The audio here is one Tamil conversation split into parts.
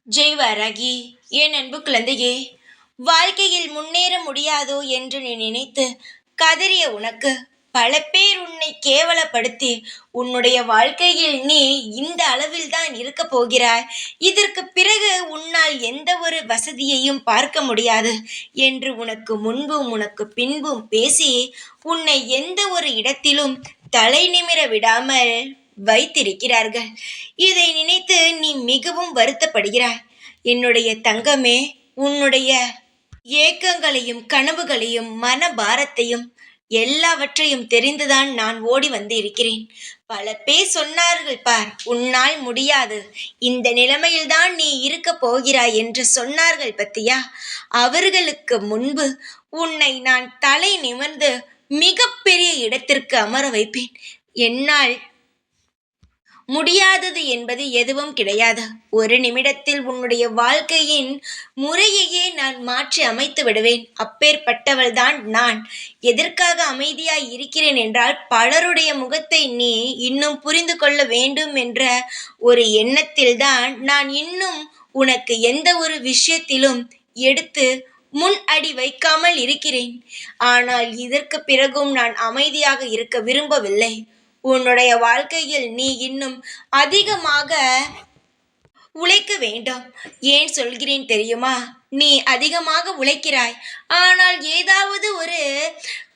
ஜெய் வாராகி, என் அன்பு குழந்தையே, வாழ்க்கையில் முன்னேற முடியாதோ என்று நீ நினைத்து கதறிய உனக்கு பல பேர் உன்னை கேவலப்படுத்தி உன்னுடைய வாழ்க்கையில் நீ இந்த அளவில் தான் இருக்க போகிறாய், இதற்கு பிறகு உன்னால் எந்த ஒரு வசதியையும் பார்க்க முடியாது என்று உனக்கு முன்பும் உனக்கு பின்பும் பேசி உன்னை எந்த ஒரு இடத்திலும் தலை நிமிர விடாமல் வைத்திருக்கிறார்கள். இதை நினைத்து நீ மிகவும் வருத்தப்படுகிறாய். என்னுடைய தங்கமே, உன்னுடைய ஏக்கங்களையும் கனவுகளையும் மனபாரத்தையும் எல்லாவற்றையும் தெரிந்துதான் நான் ஓடி வந்து இருக்கிறேன். பல பேர் சொன்னார்கள் பார், உன்னால் முடியாது, இந்த நிலைமையில்தான் நீ இருக்க போகிறாய் என்று சொன்னார்கள் பத்தியா? அவர்களுக்கு முன்பு உன்னை நான் தலை நிமிர்ந்து மிகப்பெரிய இடத்திற்கு அமர வைப்பேன். என்னால் முடியாதது என்பது எதுவும் கிடையாது. ஒரு நிமிடத்தில் உன்னுடைய வாழ்க்கையின் முறையையே நான் மாற்றி அமைத்து விடுவேன். அப்பேற்பட்டவள் தான் நான். எதற்காக அமைதியாய் இருக்கிறேன் என்றால், பலருடைய முகத்தை நீ இன்னும் புரிந்து கொள்ள வேண்டும் என்ற ஒரு எண்ணத்தில்தான் நான் இன்னும் உனக்கு எந்த ஒரு விஷயத்திலும் எடுத்து முன் அடி வைக்காமல் இருக்கிறேன். ஆனால் இதற்கு பிறகும் நான் அமைதியாக இருக்க விரும்பவில்லை. உன்னுடைய வாழ்க்கையில் நீ இன்னும் அதிகமாக உழைக்க வேண்டும். ஏன் சொல்கிறேன் தெரியுமா? நீ அதிகமாக உழைக்கிறாய், ஆனால் ஏதாவது ஒரு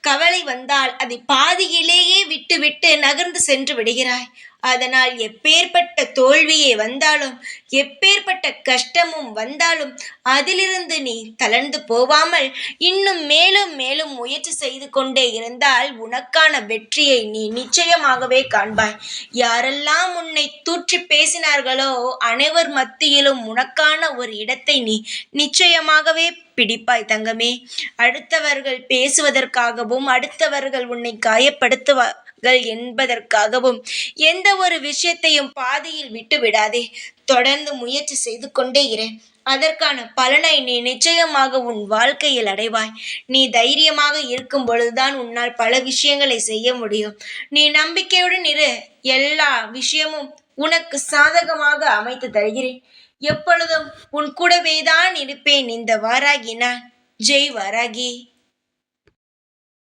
கவலை வந்தால் அதை பாதியிலேயே விட்டுவிட்டு நகர்ந்து சென்று விடுகிறாய். அதனால் எப்பேற்பட்ட தோல்வியே வந்தாலும், எப்பேற்பட்ட கஷ்டமும் வந்தாலும் அதிலிருந்து நீ தளர்ந்து போவாமல் இன்னும் மேலும் மேலும் முயற்சி செய்து கொண்டே இருந்தால் உனக்கான வெற்றியை நீ நிச்சயமாகவே காண்பாய். யாரெல்லாம் உன்னை தூற்றி பேசினார்களோ அனைவர் மத்தியிலும் உனக்கான ஒரு இடத்தை நீ நிச்சயமாகவே பிடிப்பாய் தங்கமே. அடுத்தவர்கள் பேசுவதற்காகவும், அடுத்தவர்கள் உன்னை காயப்படுத்துவார்கள் என்பதற்காகவும் எந்த ஒரு விஷயத்தையும் பாதியில் விட்டு விடாதே. தொடர்ந்து முயற்சி செய்து கொண்டே இரு. அதற்கான பலனை நீ நிச்சயமாக உன் வாழ்க்கையில் அடைவாய். நீ தைரியமாக இருக்கும் பொழுதுதான் உன்னால் பல விஷயங்களை செய்ய முடியும். நீ நம்பிக்கையுடன் இரு. எல்லா விஷயமும் உனக்கு சாதகமாக அமைத்து தருகிறேன். எப்பொழுதும் உன் கூடவே தான் இருப்பேன். இந்த வாராகி நான். ஜெய் வாராகி.